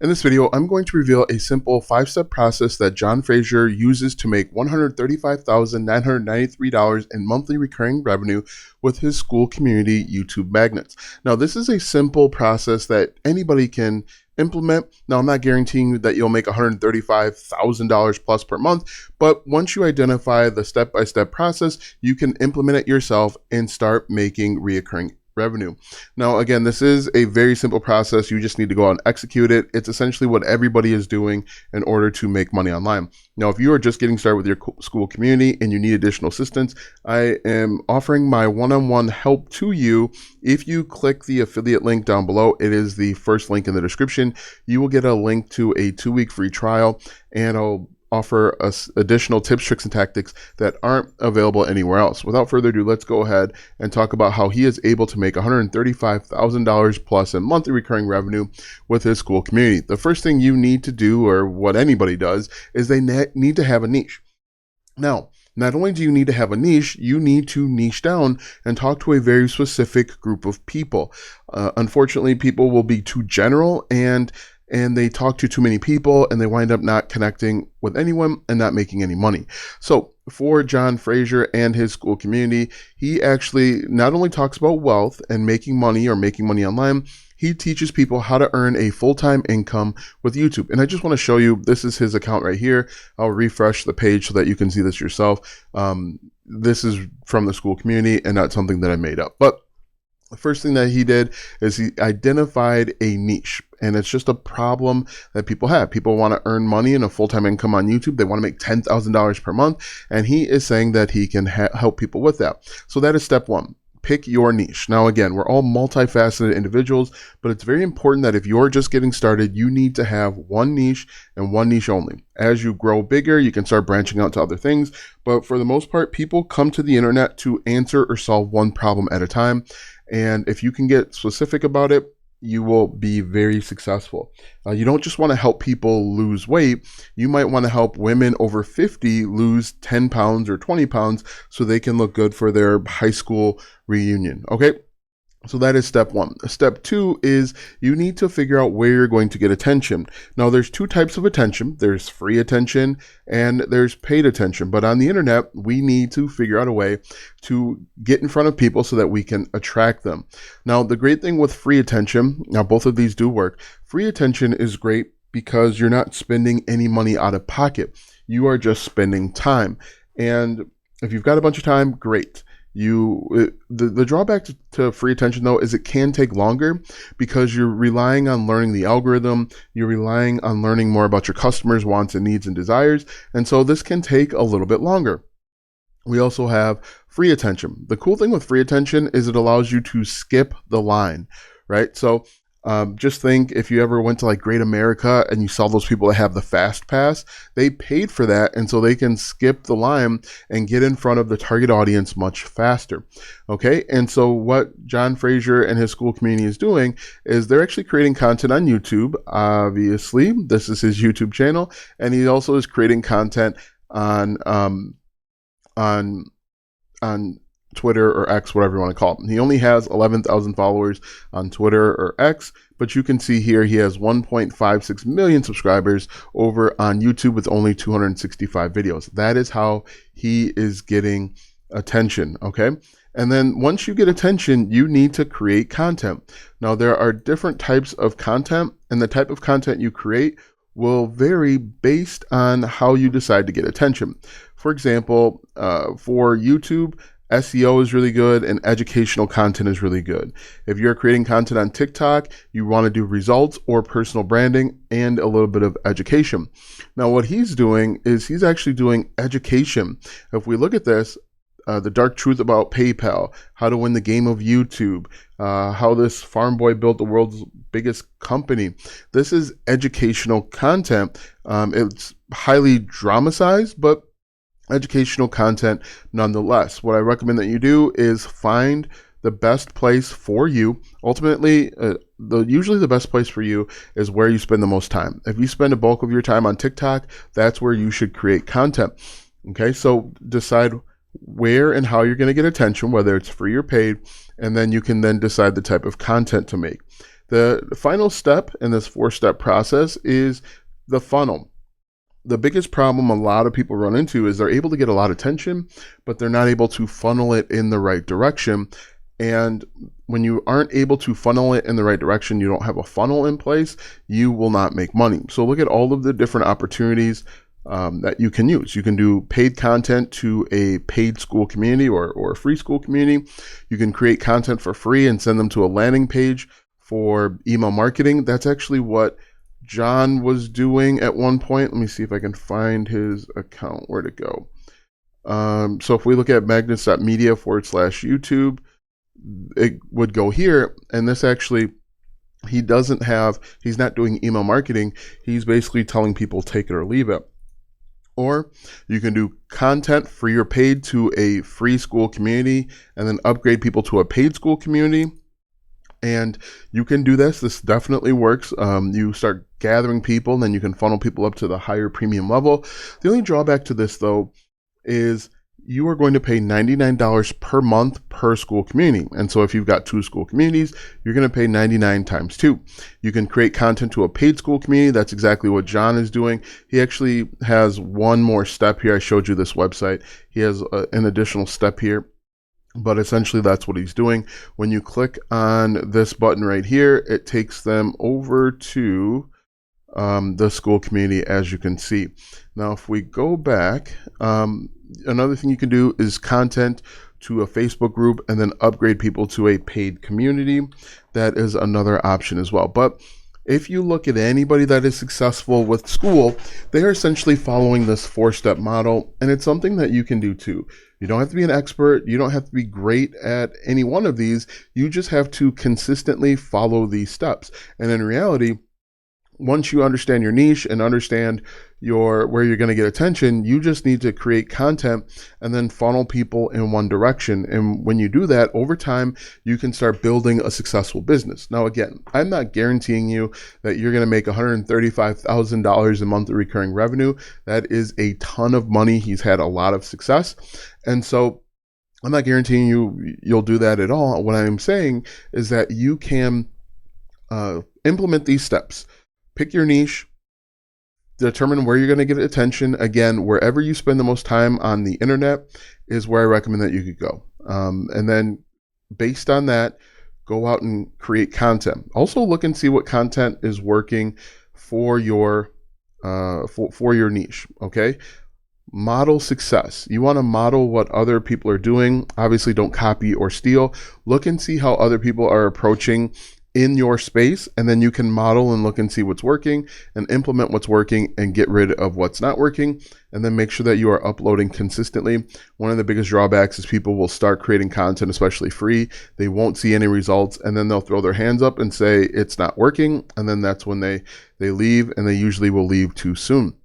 In this video, I'm going to reveal a simple 5-step process that John Frazer uses to make $135,993 in monthly recurring revenue with his Skool community YouTube Magnates. Now, this is a simple process that anybody can implement. Now, I'm not guaranteeing that you'll make $135,000 plus per month, but once you identify the step-by-step process, you can implement it yourself and start making reoccurring revenue. Now, again, this is a very simple process. You just need to go out and execute it. It's essentially what everybody is doing in order to make money online. Now, if you are just getting started with your Skool community and you need additional assistance, I am offering my one-on-one help to you. If you click the affiliate link down below, it is the first link in the description. You will get a link to a 2-week free trial, and I'll offer us additional tips, tricks, and tactics that aren't available anywhere else. Without further ado, let's go ahead and talk about how he is able to make $135,000 plus in monthly recurring revenue with his Skool community. The first thing you need to do, or what anybody does, is they need to have a niche. Now, not only do you need to have a niche, you need to niche down and talk to a very specific group of people. Unfortunately, people will be too general and they talk to too many people and they wind up not connecting with anyone and not making any money. So for John Frazer and his Skool community, he actually not only talks about wealth and making money or making money online, he teaches people how to earn a full-time income with YouTube. And I just want to show you, this is his account right here. I'll refresh the page so that you can see this yourself. This is from the Skool community and not something that I made up. But the first thing that he did is he identified a niche, and it's just a problem that people have. People want to earn money and a full-time income on YouTube. They want to make $10,000 per month, and he is saying that he can help people with that. So that is step one. Pick your niche. Now, again, we're all multifaceted individuals, but it's very important that if you're just getting started, you need to have one niche and one niche only. As you grow bigger, you can start branching out to other things. But for the most part, people come to the internet to answer or solve one problem at a time. And if you can get specific about it, you will be very successful. You don't just want to help people lose weight. You might want to help women over 50 lose 10 pounds or 20 pounds so they can look good for their high school reunion. Okay. So that is step one. Step two is you need to figure out where you're going to get attention. Now, there's two types of attention. There's free attention and there's paid attention. But on the internet, we need to figure out a way to get in front of people so that we can attract them. Now, the great thing with free attention, now both of these do work. Free attention is great because you're not spending any money out of pocket. You are just spending time. And if you've got a bunch of time, great. The drawback to free attention, though, is it can take longer because you're relying on learning the algorithm. You're relying on learning more about your customers' wants and needs and desires. And so this can take a little bit longer. We also have free attention. The cool thing with free attention is it allows you to skip the line, right? So just think if you ever went to like Great America and you saw those people that have the fast pass, they paid for that. And so they can skip the line and get in front of the target audience much faster. Okay. And so what John Frazer and his Skool community is doing is they're actually creating content on YouTube. Obviously, this is his YouTube channel. And he also is creating content on Twitter or X, whatever you want to call it. He only has 11,000 followers on Twitter or X, but you can see here he has 1.56 million subscribers over on YouTube with only 265 videos. That is how he is getting attention, okay? And then once you get attention, you need to create content. Now, there are different types of content, and the type of content you create will vary based on how you decide to get attention. For example, for YouTube, SEO is really good and educational content is really good. If you're creating content on TikTok, you want to do results or personal branding and a little bit of education. Now, what he's doing is he's actually doing education. If we look at this, the dark truth about PayPal, how to win the game of YouTube, how this farm boy built the world's biggest company. This is educational content. It's highly dramatized, but educational content nonetheless. What I recommend that you do is find the best place for you. Ultimately, usually the best place for you is where you spend the most time. If you spend a bulk of your time on TikTok, that's where you should create content. Okay, so decide where and how you're going to get attention, whether it's free or paid, and then you can then decide the type of content to make. The final step in this 4-step process is the funnel. The biggest problem a lot of people run into is they're able to get a lot of attention, but they're not able to funnel it in the right direction. And when you aren't able to funnel it in the right direction, you don't have a funnel in place, you will not make money. So look at all of the different opportunities that you can use. You can do paid content to a paid Skool community or a free Skool community. You can create content for free and send them to a landing page for email marketing. That's actually what John was doing at one point. Let me see if I can find his account. Where'd it go? So if we look at magnates.media/YouTube, it would go here. And this actually, he's not doing email marketing. He's basically telling people take it or leave it. Or you can do content free or paid to a free Skool community and then upgrade people to a paid Skool community. And you can do this. This definitely works. You start gathering people, and then you can funnel people up to the higher premium level. The only drawback to this, though, is you are going to pay $99 per month per Skool community. And so if you've got 2 Skool communities, you're going to pay 99 times 2. You can create content to a paid Skool community. That's exactly what John is doing. He actually has one more step here. I showed you this website. He has an additional step here. But essentially, that's what he's doing. When you click on this button right here, it takes them over to the Skool community, as you can see. Now, if we go back, another thing you can do is content to a Facebook group and then upgrade people to a paid community. That is another option as well. But if you look at anybody that is successful with Skool, they are essentially following this 4-step model, and it's something that you can do too. You don't have to be an expert. You don't have to be great at any one of these. You just have to consistently follow these steps. And in reality, once you understand your niche and understand where you're going to get attention, you just need to create content and then funnel people in one direction. And when you do that, over time, you can start building a successful business. Now, again, I'm not guaranteeing you that you're going to make $135,000 a month of recurring revenue. That is a ton of money. He's had a lot of success. And so I'm not guaranteeing you'll do that at all. What I'm saying is that you can implement these steps. Pick your niche, determine where you're going to get attention. Again, wherever you spend the most time on the internet is where I recommend that you could go. And then based on that, go out and create content. Also look and see what content is working for your niche. Okay. Model success. You want to model what other people are doing. Obviously, don't copy or steal. Look and see how other people are approaching in your space, and then you can model and look and see what's working and implement what's working and get rid of what's not working, and then make sure that you are uploading consistently. One of the biggest drawbacks is people will start creating content, especially free. They won't see any results, and then they'll throw their hands up and say it's not working, and then that's when they leave, and they usually will leave too soon.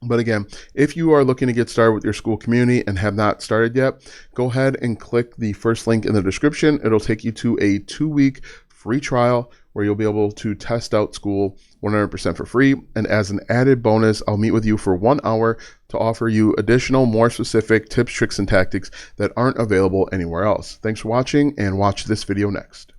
But again, if you are looking to get started with your Skool community and have not started yet, go ahead and click the first link in the description. It'll take you to a 2-week free trial where you'll be able to test out Skool 100% for free. And as an added bonus, I'll meet with you for 1 hour to offer you additional, more specific tips, tricks, and tactics that aren't available anywhere else. Thanks for watching, and watch this video next.